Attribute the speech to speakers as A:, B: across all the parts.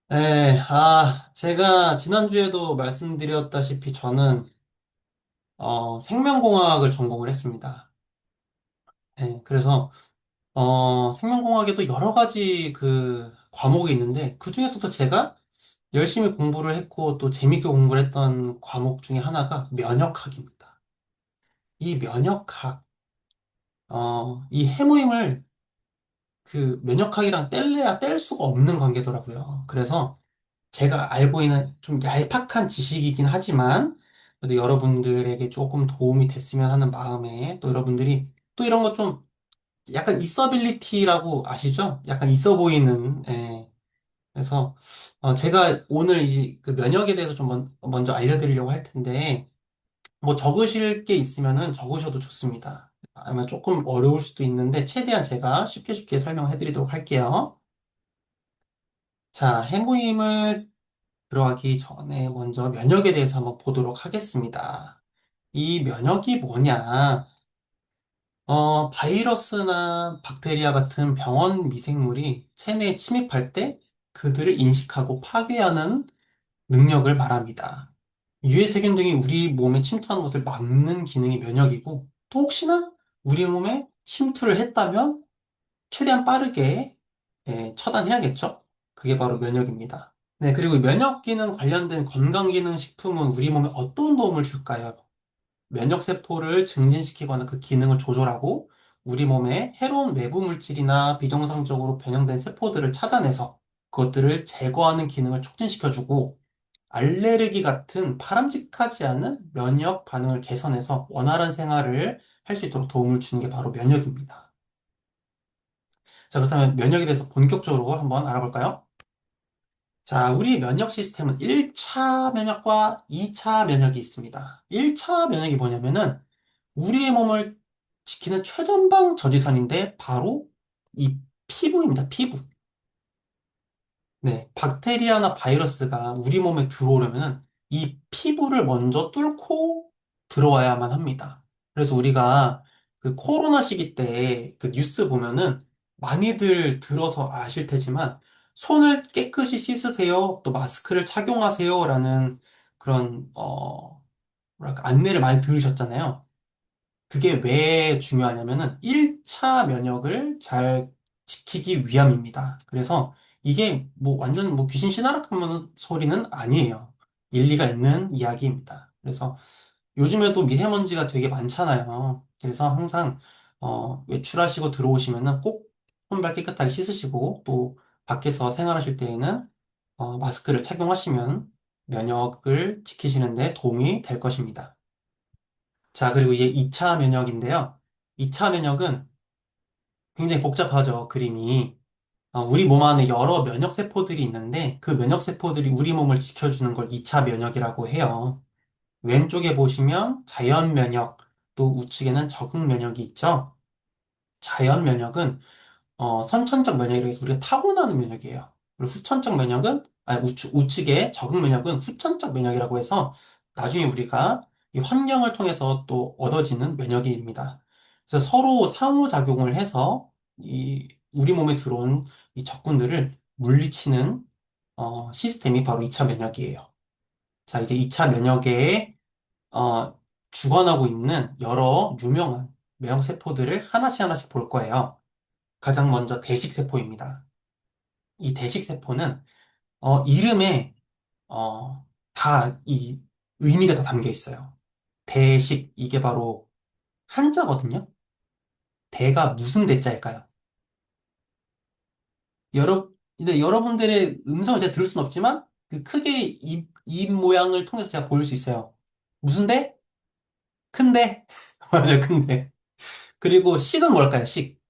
A: 네, 제가 지난주에도 말씀드렸다시피 저는 생명공학을 전공을 했습니다. 네, 그래서 생명공학에도 여러 가지 그 과목이 있는데 그 중에서도 제가 열심히 공부를 했고 또 재밌게 공부를 했던 과목 중에 하나가 면역학입니다. 이 면역학, 이 해모임을 그 면역학이랑 뗄래야 뗄 수가 없는 관계더라고요. 그래서 제가 알고 있는 좀 얄팍한 지식이긴 하지만, 그래도 여러분들에게 조금 도움이 됐으면 하는 마음에, 또 여러분들이 또 이런 거 좀 약간 있어빌리티라고 아시죠? 약간 있어 보이는, 예. 그래서, 제가 오늘 이제 그 면역에 대해서 좀 먼저 알려드리려고 할 텐데, 뭐 적으실 게 있으면은 적으셔도 좋습니다. 아마 조금 어려울 수도 있는데, 최대한 제가 쉽게 쉽게 설명해 드리도록 할게요. 자, 해모임을 들어가기 전에 먼저 면역에 대해서 한번 보도록 하겠습니다. 이 면역이 뭐냐? 바이러스나 박테리아 같은 병원 미생물이 체내에 침입할 때 그들을 인식하고 파괴하는 능력을 말합니다. 유해 세균 등이 우리 몸에 침투하는 것을 막는 기능이 면역이고, 또 혹시나 우리 몸에 침투를 했다면 최대한 빠르게 처단해야겠죠? 그게 바로 면역입니다. 네, 그리고 면역 기능 관련된 건강 기능 식품은 우리 몸에 어떤 도움을 줄까요? 면역 세포를 증진시키거나 그 기능을 조절하고 우리 몸에 해로운 외부 물질이나 비정상적으로 변형된 세포들을 찾아내서 그것들을 제거하는 기능을 촉진시켜주고 알레르기 같은 바람직하지 않은 면역 반응을 개선해서 원활한 생활을 할 수 있도록 도움을 주는 게 바로 면역입니다. 자, 그렇다면 면역에 대해서 본격적으로 한번 알아볼까요? 자, 우리 면역 시스템은 1차 면역과 2차 면역이 있습니다. 1차 면역이 뭐냐면은 우리의 몸을 지키는 최전방 저지선인데 바로 이 피부입니다. 피부. 네, 박테리아나 바이러스가 우리 몸에 들어오려면은 이 피부를 먼저 뚫고 들어와야만 합니다. 그래서 우리가 그 코로나 시기 때 그 뉴스 보면은 많이들 들어서 아실 테지만 손을 깨끗이 씻으세요. 또 마스크를 착용하세요라는 그런 뭐랄까 안내를 많이 들으셨잖아요. 그게 왜 중요하냐면은 1차 면역을 잘 지키기 위함입니다. 그래서 이게 뭐 완전 뭐 귀신 신하락하는 소리는 아니에요. 일리가 있는 이야기입니다. 그래서 요즘에도 미세먼지가 되게 많잖아요. 그래서 항상 외출하시고 들어오시면은 꼭 손발 깨끗하게 씻으시고 또 밖에서 생활하실 때에는 마스크를 착용하시면 면역을 지키시는데 도움이 될 것입니다. 자, 그리고 이게 2차 면역인데요. 2차 면역은 굉장히 복잡하죠, 그림이. 우리 몸 안에 여러 면역 세포들이 있는데 그 면역 세포들이 우리 몸을 지켜주는 걸 2차 면역이라고 해요. 왼쪽에 보시면 자연 면역, 또 우측에는 적응 면역이 있죠. 자연 면역은 선천적 면역이라고 해서 우리가 타고나는 면역이에요. 그리고 후천적 면역은, 아니, 우측에 적응 면역은 후천적 면역이라고 해서 나중에 우리가 이 환경을 통해서 또 얻어지는 면역입니다. 그래서 서로 상호작용을 해서 우리 몸에 들어온 이 적군들을 물리치는 시스템이 바로 2차 면역이에요. 자, 이제 2차 면역에 주관하고 있는 여러 유명한 면역세포들을 하나씩 하나씩 볼 거예요. 가장 먼저 대식세포입니다. 이 대식세포는 이름에 다 이 의미가 다 담겨 있어요. 대식 이게 바로 한자거든요. 대가 무슨 대자일까요? 근데 여러분들의 음성을 제가 들을 순 없지만 그 크게 입 모양을 통해서 제가 보일 수 있어요. 무슨 대? 큰데? 맞아요, 큰데. 그리고 식은 뭘까요? 식.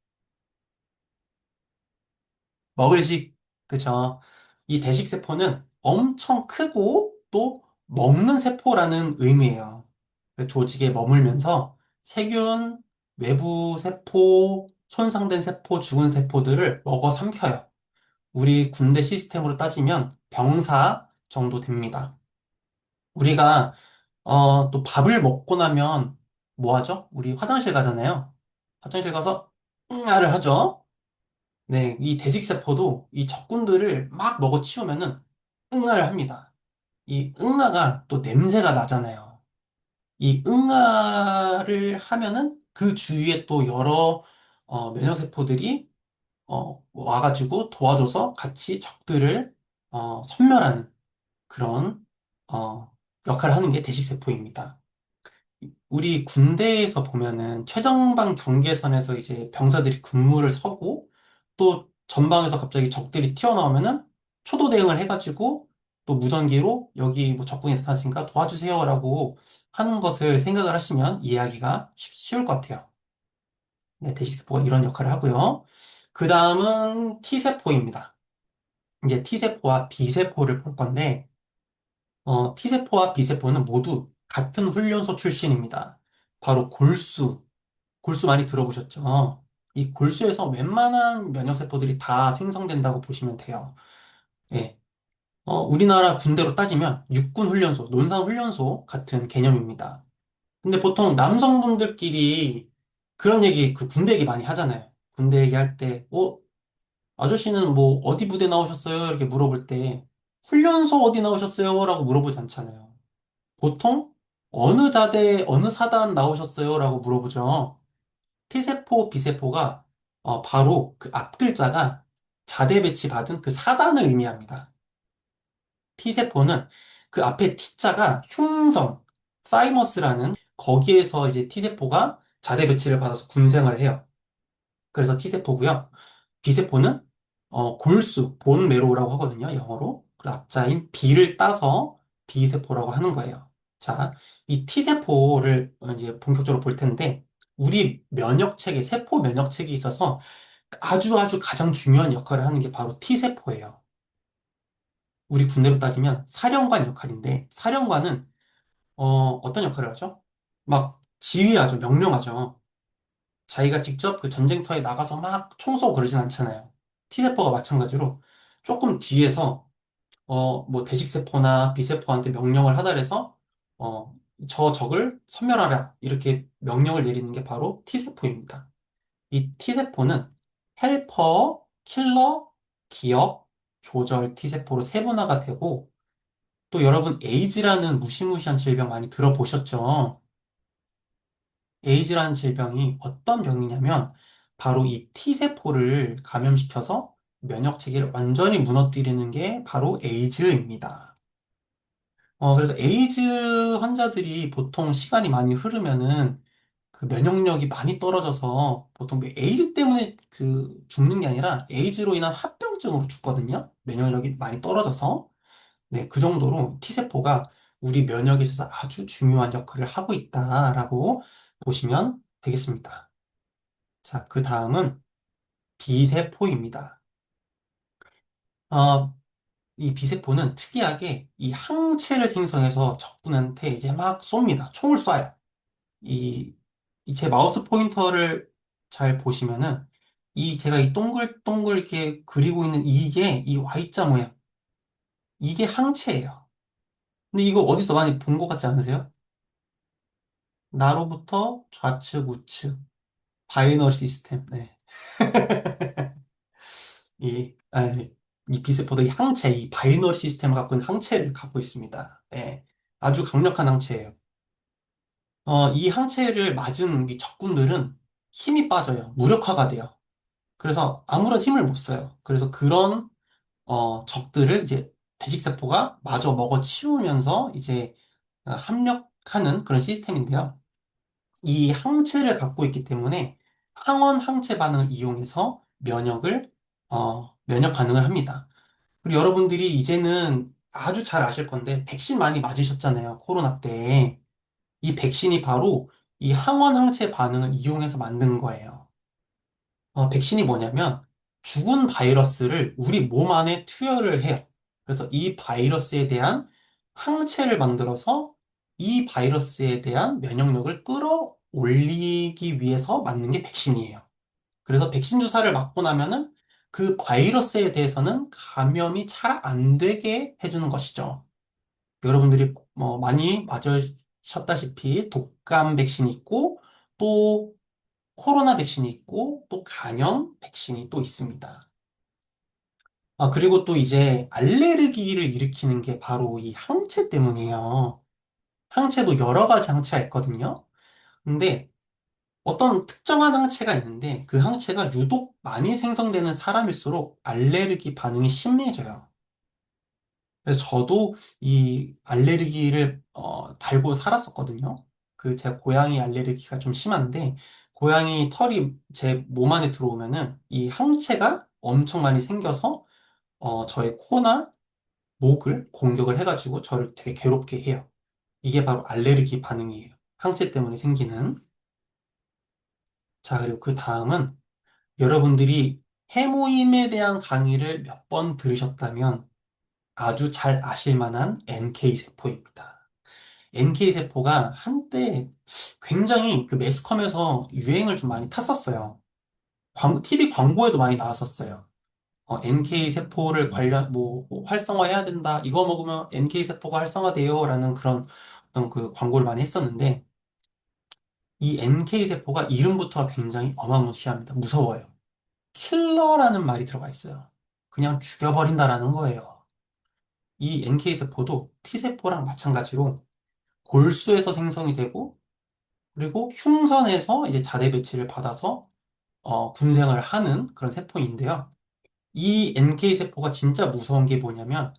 A: 먹을 식. 그쵸. 이 대식 세포는 엄청 크고 또 먹는 세포라는 의미예요. 조직에 머물면서 세균, 외부 세포, 손상된 세포, 죽은 세포들을 먹어 삼켜요. 우리 군대 시스템으로 따지면 병사 정도 됩니다. 우리가 또 밥을 먹고 나면 뭐 하죠? 우리 화장실 가잖아요. 화장실 가서 응아를 하죠. 네, 이 대식세포도 이 적군들을 막 먹어치우면은 응아를 합니다. 이 응아가 또 냄새가 나잖아요. 이 응아를 하면은 그 주위에 또 여러 면역세포들이 와가지고 도와줘서 같이 적들을 섬멸하는 그런 어, 역할을 하는 게 대식세포입니다. 우리 군대에서 보면은 최전방 경계선에서 이제 병사들이 근무를 서고 또 전방에서 갑자기 적들이 튀어나오면은 초도 대응을 해가지고 또 무전기로 여기 뭐 적군이 나타났으니까 도와주세요라고 하는 것을 생각을 하시면 이해하기가 쉬울 것 같아요. 네, 대식세포가 이런 역할을 하고요. 그 다음은 T세포입니다. 이제 T세포와 B세포를 볼 건데 T세포와 B세포는 모두 같은 훈련소 출신입니다. 바로 골수. 골수 많이 들어보셨죠? 이 골수에서 웬만한 면역세포들이 다 생성된다고 보시면 돼요. 예. 우리나라 군대로 따지면 육군훈련소, 논산훈련소 같은 개념입니다. 근데 보통 남성분들끼리 그런 얘기, 그 군대 얘기 많이 하잖아요. 군대 얘기할 때, 아저씨는 뭐 어디 부대 나오셨어요? 이렇게 물어볼 때, 훈련소 어디 나오셨어요? 라고 물어보지 않잖아요. 보통 어느 자대, 어느 사단 나오셨어요? 라고 물어보죠. T세포, B세포가 바로 그 앞 글자가 자대 배치 받은 그 사단을 의미합니다. T세포는 그 앞에 T자가 흉성, 사이머스라는 거기에서 이제 T세포가 자대 배치를 받아서 군생활을 해요. 그래서 T세포고요. B세포는 골수, 본 메로우라고 하거든요. 영어로. 그 앞자인 B를 따서 B세포라고 하는 거예요. 자, 이 T세포를 이제 본격적으로 볼 텐데 우리 면역체계, 세포 면역체계에 있어서 아주 아주 가장 중요한 역할을 하는 게 바로 T세포예요. 우리 군대로 따지면 사령관 역할인데 사령관은 어떤 역할을 하죠? 막 지휘하죠, 명령하죠. 자기가 직접 그 전쟁터에 나가서 막 총 쏘고 그러진 않잖아요. T세포가 마찬가지로 조금 뒤에서 뭐 대식세포나 B세포한테 명령을 하달해서 어, 저 적을 섬멸하라 이렇게 명령을 내리는 게 바로 T세포입니다. 이 T세포는 헬퍼, 킬러, 기억, 조절 T세포로 세분화가 되고 또 여러분 에이즈라는 무시무시한 질병 많이 들어보셨죠? 에이즈라는 질병이 어떤 병이냐면 바로 이 T세포를 감염시켜서 면역 체계를 완전히 무너뜨리는 게 바로 에이즈입니다. 그래서 에이즈 환자들이 보통 시간이 많이 흐르면은 그 면역력이 많이 떨어져서 보통 그 에이즈 때문에 그 죽는 게 아니라 에이즈로 인한 합병증으로 죽거든요. 면역력이 많이 떨어져서. 네, 그 정도로 T세포가 우리 면역에 있어서 아주 중요한 역할을 하고 있다라고 보시면 되겠습니다. 자, 그 다음은 B세포입니다. 어, 이 B세포는 특이하게 이 항체를 생성해서 적군한테 이제 막 쏩니다. 총을 쏴요. 이, 이 제 마우스 포인터를 잘 보시면은 제가 이 동글동글 이렇게 그리고 있는 이게 이 Y자 모양. 이게 항체예요. 근데 이거 어디서 많이 본 것 같지 않으세요? 나로부터 좌측, 우측, 바이너리 시스템. 네. 이 비세포도 이 항체, 이 바이너리 시스템을 갖고 있는 항체를 갖고 있습니다. 네. 아주 강력한 항체예요. 이 항체를 맞은 이 적군들은 힘이 빠져요. 무력화가 돼요. 그래서 아무런 힘을 못 써요. 그래서 그런 적들을 이제 대식세포가 마저 먹어 치우면서 이제 합력하는 그런 시스템인데요. 이 항체를 갖고 있기 때문에 항원 항체 반응을 이용해서 면역 반응을 합니다. 그리고 여러분들이 이제는 아주 잘 아실 건데 백신 많이 맞으셨잖아요. 코로나 때. 이 백신이 바로 이 항원 항체 반응을 이용해서 만든 거예요. 백신이 뭐냐면 죽은 바이러스를 우리 몸 안에 투여를 해요. 그래서 이 바이러스에 대한 항체를 만들어서 이 바이러스에 대한 면역력을 끌어올리기 위해서 맞는 게 백신이에요. 그래서 백신 주사를 맞고 나면은 그 바이러스에 대해서는 감염이 잘 안 되게 해주는 것이죠. 여러분들이 많이 맞으셨다시피 독감 백신이 있고 또 코로나 백신이 있고 또 간염 백신이 또 있습니다. 아, 그리고 또 이제 알레르기를 일으키는 게 바로 이 항체 때문이에요. 항체도 여러 가지 항체가 있거든요. 근데 어떤 특정한 항체가 있는데 그 항체가 유독 많이 생성되는 사람일수록 알레르기 반응이 심해져요. 그래서 저도 이 알레르기를 달고 살았었거든요. 그 제 고양이 알레르기가 좀 심한데 고양이 털이 제 몸 안에 들어오면은 이 항체가 엄청 많이 생겨서 저의 코나 목을 공격을 해가지고 저를 되게 괴롭게 해요. 이게 바로 알레르기 반응이에요. 항체 때문에 생기는. 자, 그리고 그 다음은 여러분들이 해모임에 대한 강의를 몇 번 들으셨다면 아주 잘 아실 만한 NK세포입니다. NK세포가 한때 굉장히 그 매스컴에서 유행을 좀 많이 탔었어요. TV 광고에도 많이 나왔었어요. NK세포를 뭐, 활성화해야 된다. 이거 먹으면 NK세포가 활성화돼요. 라는 그런 어떤 그 광고를 많이 했었는데, 이 NK세포가 이름부터 굉장히 어마무시합니다. 무서워요. 킬러라는 말이 들어가 있어요. 그냥 죽여버린다라는 거예요. 이 NK세포도 T세포랑 마찬가지로 골수에서 생성이 되고, 그리고 흉선에서 이제 자대 배치를 받아서 군생을 하는 그런 세포인데요. 이 NK세포가 진짜 무서운 게 뭐냐면,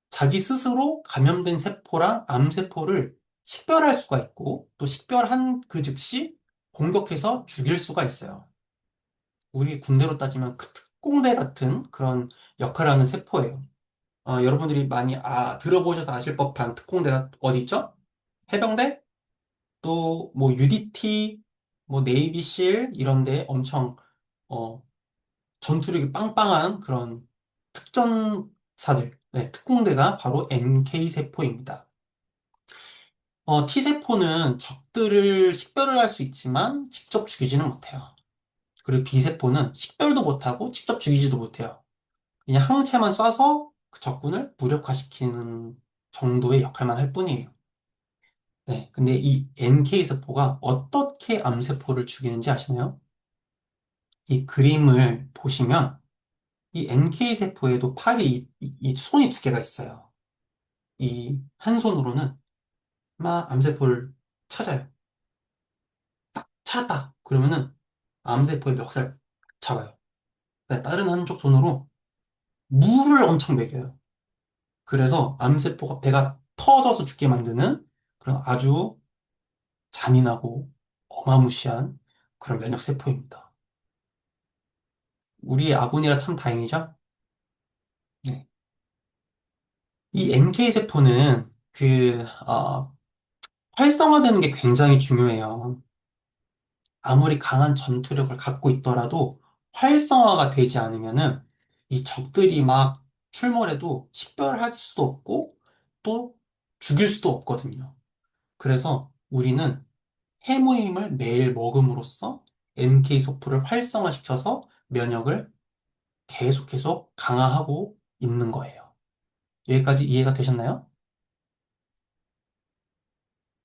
A: 자기 스스로 감염된 세포랑 암세포를 식별할 수가 있고, 또 식별한 그 즉시 공격해서 죽일 수가 있어요. 우리 군대로 따지면 그 특공대 같은 그런 역할을 하는 세포예요. 여러분들이 많이 들어보셔서 아실 법한 특공대가 어디 있죠? 해병대? 또 뭐 UDT, 뭐 네이비실 이런 데 엄청 어, 전투력이 빵빵한 그런 특전사들, 네, 특공대가 바로 NK세포입니다. T세포는 적들을 식별을 할 수 있지만 직접 죽이지는 못해요. 그리고 B세포는 식별도 못하고 직접 죽이지도 못해요. 그냥 항체만 쏴서 그 적군을 무력화시키는 정도의 역할만 할 뿐이에요. 네, 근데 이 NK세포가 어떻게 암세포를 죽이는지 아시나요? 이 그림을 보시면 이 NK세포에도 이 손이 두 개가 있어요. 이 한 손으로는 막 암세포를 찾아요. 찾았다! 그러면은 암세포의 멱살 잡아요. 근데 다른 한쪽 손으로 물을 엄청 먹여요. 그래서 암세포가 배가 터져서 죽게 만드는 그런 아주 잔인하고 어마무시한 그런 면역세포입니다. 우리의 아군이라 참 다행이죠? 네. 이 NK세포는 활성화되는 게 굉장히 중요해요. 아무리 강한 전투력을 갖고 있더라도 활성화가 되지 않으면은 이 적들이 막 출몰해도 식별할 수도 없고 또 죽일 수도 없거든요. 그래서 우리는 해무임을 매일 먹음으로써 NK소프를 활성화시켜서 면역을 계속 강화하고 있는 거예요. 여기까지 이해가 되셨나요?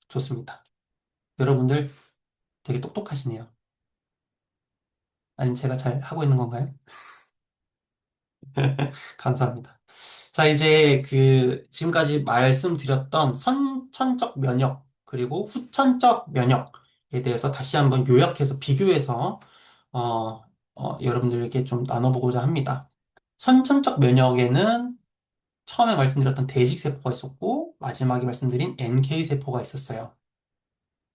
A: 좋습니다. 여러분들 되게 똑똑하시네요. 아니면 제가 잘 하고 있는 건가요? 감사합니다. 자, 이제 지금까지 말씀드렸던 선천적 면역, 그리고 후천적 면역에 대해서 다시 한번 요약해서 비교해서, 어, 여러분들에게 좀 나눠보고자 합니다. 선천적 면역에는 처음에 말씀드렸던 대식세포가 있었고, 마지막에 말씀드린 NK세포가 있었어요.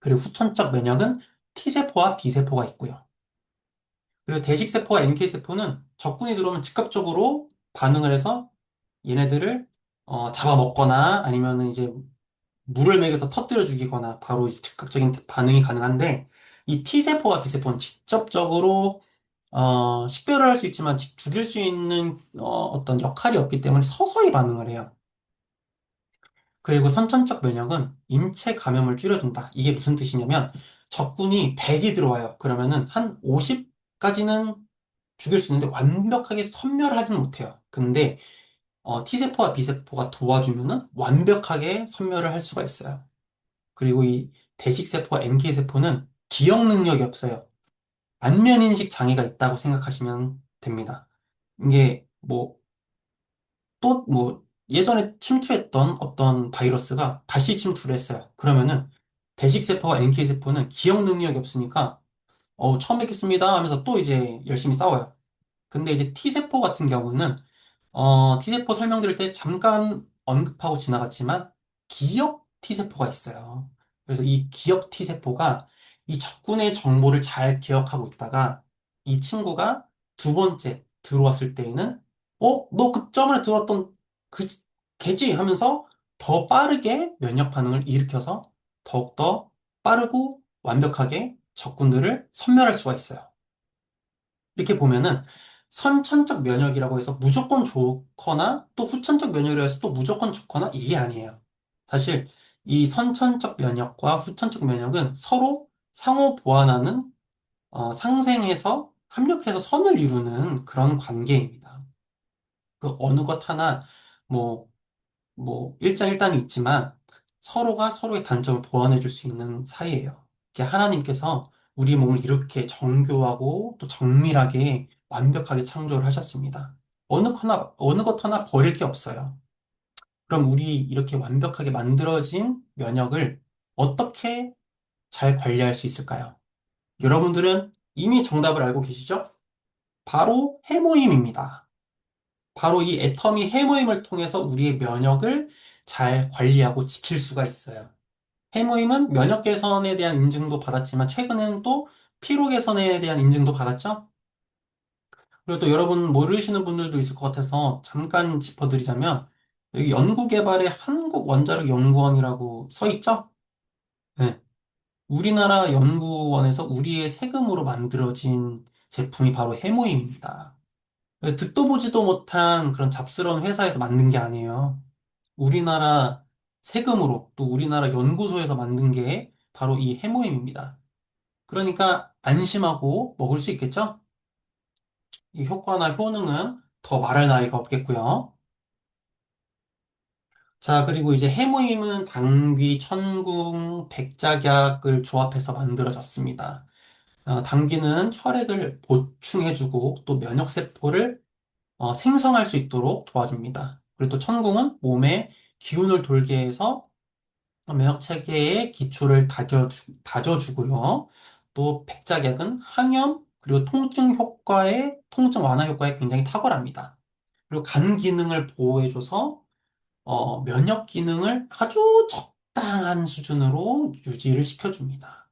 A: 그리고 후천적 면역은 T세포와 B세포가 있고요. 그리고 대식세포와 NK세포는 적군이 들어오면 즉각적으로 반응을 해서 얘네들을 잡아먹거나 아니면은 이제 물을 먹여서 터뜨려 죽이거나 바로 이제 즉각적인 반응이 가능한데 이 T세포와 B세포는 직접적으로 식별을 할 수 있지만 죽일 수 있는 어떤 역할이 없기 때문에 서서히 반응을 해요. 그리고 선천적 면역은 인체 감염을 줄여준다. 이게 무슨 뜻이냐면 적군이 100이 들어와요. 그러면은 한 50까지는 죽일 수 있는데 완벽하게 섬멸하지는 못해요. 근데 T세포와 B세포가 도와주면은 완벽하게 섬멸을 할 수가 있어요. 그리고 이 대식세포와 NK세포는 기억 능력이 없어요. 안면인식 장애가 있다고 생각하시면 됩니다. 이게 뭐 또 뭐 예전에 침투했던 어떤 바이러스가 다시 침투를 했어요. 그러면은 배식세포와 NK세포는 기억 능력이 없으니까 처음 뵙겠습니다 하면서 또 이제 열심히 싸워요. 근데 이제 T세포 같은 경우는 T세포 설명드릴 때 잠깐 언급하고 지나갔지만 기억 T세포가 있어요. 그래서 이 기억 T세포가 이 적군의 정보를 잘 기억하고 있다가 이 친구가 두 번째 들어왔을 때에는 너 그 저번에 들어왔던 그 걔지 하면서 더 빠르게 면역 반응을 일으켜서 더욱더 빠르고 완벽하게 적군들을 섬멸할 수가 있어요. 이렇게 보면은 선천적 면역이라고 해서 무조건 좋거나 또 후천적 면역이라고 해서 또 무조건 좋거나 이게 아니에요. 사실 이 선천적 면역과 후천적 면역은 서로 상호 보완하는 상생해서 합력해서 선을 이루는 그런 관계입니다. 그 어느 것 하나 뭐 일장일단이 있지만 서로가 서로의 단점을 보완해 줄 수 있는 사이예요. 이게 하나님께서 우리 몸을 이렇게 정교하고 또 정밀하게 완벽하게 창조를 하셨습니다. 어느 것 하나 버릴 게 없어요. 그럼 우리 이렇게 완벽하게 만들어진 면역을 어떻게 잘 관리할 수 있을까요? 여러분들은 이미 정답을 알고 계시죠? 바로 해모임입니다. 바로 이 애터미 해모임을 통해서 우리의 면역을 잘 관리하고 지킬 수가 있어요. 해모임은 면역 개선에 대한 인증도 받았지만 최근에는 또 피로 개선에 대한 인증도 받았죠? 그리고 또 여러분 모르시는 분들도 있을 것 같아서 잠깐 짚어드리자면 여기 연구개발의 한국원자력연구원이라고 써 있죠? 네. 우리나라 연구원에서 우리의 세금으로 만들어진 제품이 바로 해모임입니다. 듣도 보지도 못한 그런 잡스러운 회사에서 만든 게 아니에요. 우리나라 세금으로 또 우리나라 연구소에서 만든 게 바로 이 해모임입니다. 그러니까 안심하고 먹을 수 있겠죠? 이 효과나 효능은 더 말할 나위가 없겠고요. 자, 그리고 이제 해모임은 당귀, 천궁, 백작약을 조합해서 만들어졌습니다. 당귀는 혈액을 보충해주고 또 면역세포를 생성할 수 있도록 도와줍니다. 그리고 또 천궁은 몸에 기운을 돌게 해서 면역 체계의 기초를 다져주고요. 또 백작약은 항염 그리고 통증 완화 효과에 굉장히 탁월합니다. 그리고 간 기능을 보호해줘서 면역 기능을 아주 적당한 수준으로 유지를 시켜줍니다.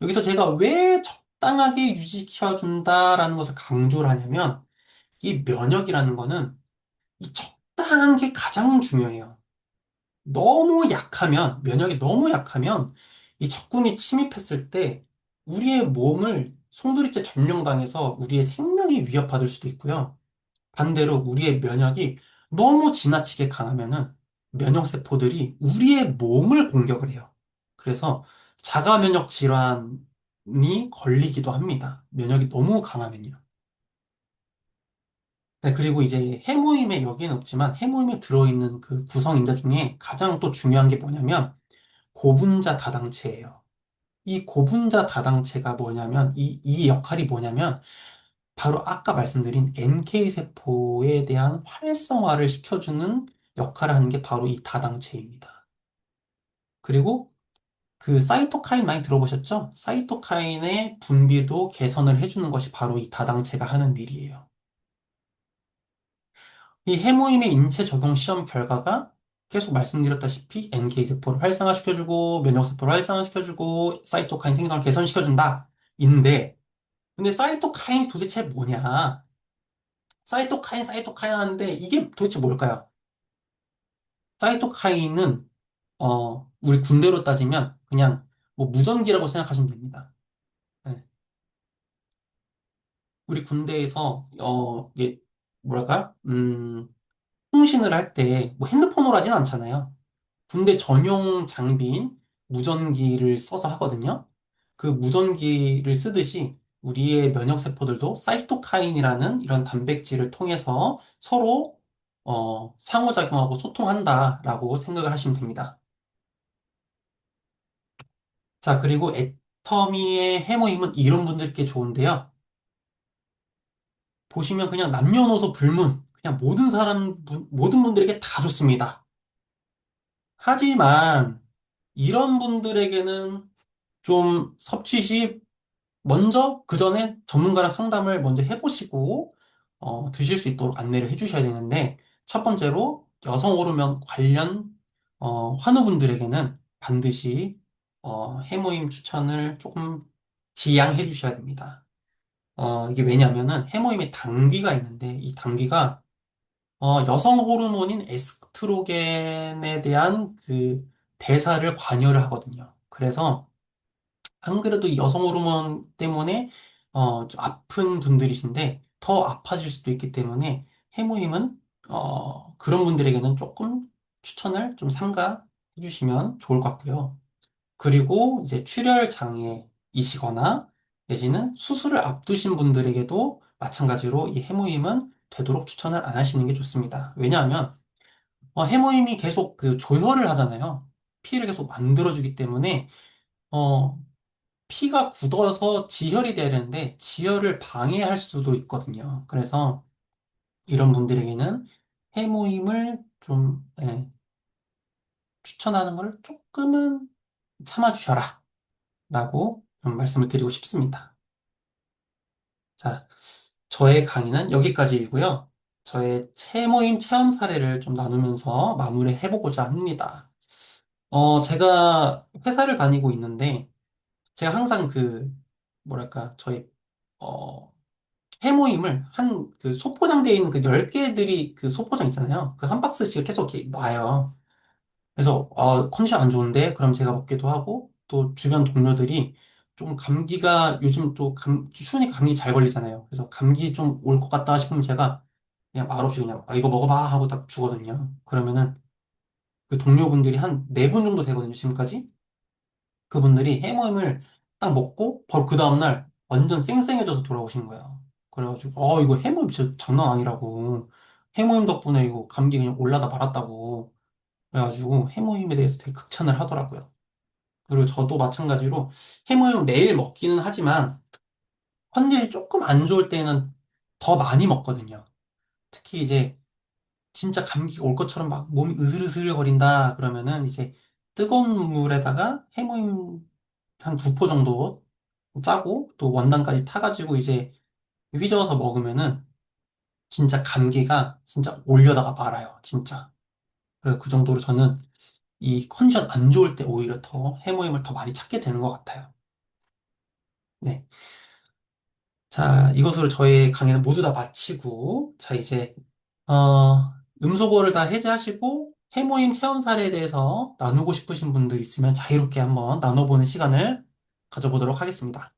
A: 여기서 제가 왜 적당하게 유지시켜준다라는 것을 강조를 하냐면 이 면역이라는 거는 이 적당한 게 가장 중요해요. 면역이 너무 약하면 이 적군이 침입했을 때 우리의 몸을 송두리째 점령당해서 우리의 생명이 위협받을 수도 있고요. 반대로 우리의 면역이 너무 지나치게 강하면은 면역세포들이 우리의 몸을 공격을 해요. 그래서 자가 면역 질환이 걸리기도 합니다. 면역이 너무 강하면요. 네, 그리고 이제 해모임에 여기는 없지만 해모임에 들어있는 그 구성인자 중에 가장 또 중요한 게 뭐냐면 고분자 다당체예요. 이 고분자 다당체가 뭐냐면 이 역할이 뭐냐면 바로 아까 말씀드린 NK세포에 대한 활성화를 시켜주는 역할을 하는 게 바로 이 다당체입니다. 그리고 그 사이토카인 많이 들어보셨죠? 사이토카인의 분비도 개선을 해주는 것이 바로 이 다당체가 하는 일이에요. 이 해모임의 인체 적용 시험 결과가 계속 말씀드렸다시피 NK세포를 활성화시켜주고 면역세포를 활성화시켜주고 사이토카인 생성을 개선시켜준다. 인데 근데 사이토카인이 도대체 뭐냐? 사이토카인 하는데 이게 도대체 뭘까요? 사이토카인은 우리 군대로 따지면 그냥 뭐 무전기라고 생각하시면 됩니다. 네. 우리 군대에서 이게 뭐랄까? 통신을 할 때 뭐 핸드폰으로 하진 않잖아요. 군대 전용 장비인 무전기를 써서 하거든요. 그 무전기를 쓰듯이 우리의 면역세포들도 사이토카인이라는 이런 단백질을 통해서 서로 상호작용하고 소통한다라고 생각을 하시면 됩니다. 자, 그리고 터미의 해모임은 이런 분들께 좋은데요. 보시면 그냥 남녀노소 불문, 그냥 모든 분들에게 다 좋습니다. 하지만 이런 분들에게는 좀 섭취 시 먼저 그 전에 전문가랑 상담을 먼저 해보시고 드실 수 있도록 안내를 해주셔야 되는데 첫 번째로 여성 호르몬 관련 환우분들에게는 반드시 해모임 추천을 조금 지양해 주셔야 됩니다. 이게 왜냐면은 해모임에 당귀가 있는데 이 당귀가 여성 호르몬인 에스트로겐에 대한 그 대사를 관여를 하거든요. 그래서 안 그래도 이 여성 호르몬 때문에 좀 아픈 분들이신데 더 아파질 수도 있기 때문에 해모임은 그런 분들에게는 조금 추천을 좀 삼가 해주시면 좋을 것 같고요. 그리고 이제 출혈 장애이시거나 내지는 수술을 앞두신 분들에게도 마찬가지로 이 해모임은 되도록 추천을 안 하시는 게 좋습니다. 왜냐하면 해모임이 계속 그 조혈을 하잖아요. 피를 계속 만들어주기 때문에 어, 피가 굳어서 지혈이 돼야 되는데 지혈을 방해할 수도 있거든요. 그래서 이런 분들에게는 해모임을 좀 추천하는 걸 조금은 참아주셔라 라고 좀 말씀을 드리고 싶습니다. 자, 저의 강의는 여기까지이고요. 저의 해모임 체험 사례를 좀 나누면서 마무리 해보고자 합니다. 제가 회사를 다니고 있는데 제가 항상 뭐랄까, 어, 해모임을 그 소포장되어 있는 그 10개들이 그 소포장 있잖아요. 그 한 박스씩 계속 이렇게 놔요. 그래서, 컨디션 안 좋은데? 그럼 제가 먹기도 하고, 또 주변 동료들이 좀 감기가 요즘 추우니까 감기 잘 걸리잖아요. 그래서 감기 좀 올 것 같다 싶으면 제가 그냥 말없이 그냥, 이거 먹어봐 하고 딱 주거든요. 그러면은 그 동료분들이 한 4분 정도 되거든요, 지금까지. 그분들이 해모임을 딱 먹고 바로 그 다음날 완전 쌩쌩해져서 돌아오신 거예요. 그래가지고 이거 해모임 진짜 장난 아니라고. 해모임 덕분에 이거 감기 그냥 올라다 말았다고. 그래가지고 해모임에 대해서 되게 극찬을 하더라고요. 그리고 저도 마찬가지로 해모임 매일 먹기는 하지만 컨디션이 조금 안 좋을 때는 더 많이 먹거든요. 특히 이제 진짜 감기가 올 것처럼 막 몸이 으슬으슬거린다 그러면은 이제 뜨거운 물에다가 해모임 한 2포 정도 짜고 또 원단까지 타가지고 이제 휘저어서 먹으면은 진짜 감기가 진짜 올려다가 말아요. 진짜. 그래서 그 정도로 저는 이 컨디션 안 좋을 때 오히려 더 해모임을 더 많이 찾게 되는 것 같아요. 네. 자, 이것으로 저희 강의는 모두 다 마치고, 자, 이제, 음소거를 다 해제하시고, 해모임 체험 사례에 대해서 나누고 싶으신 분들 있으면 자유롭게 한번 나눠보는 시간을 가져보도록 하겠습니다.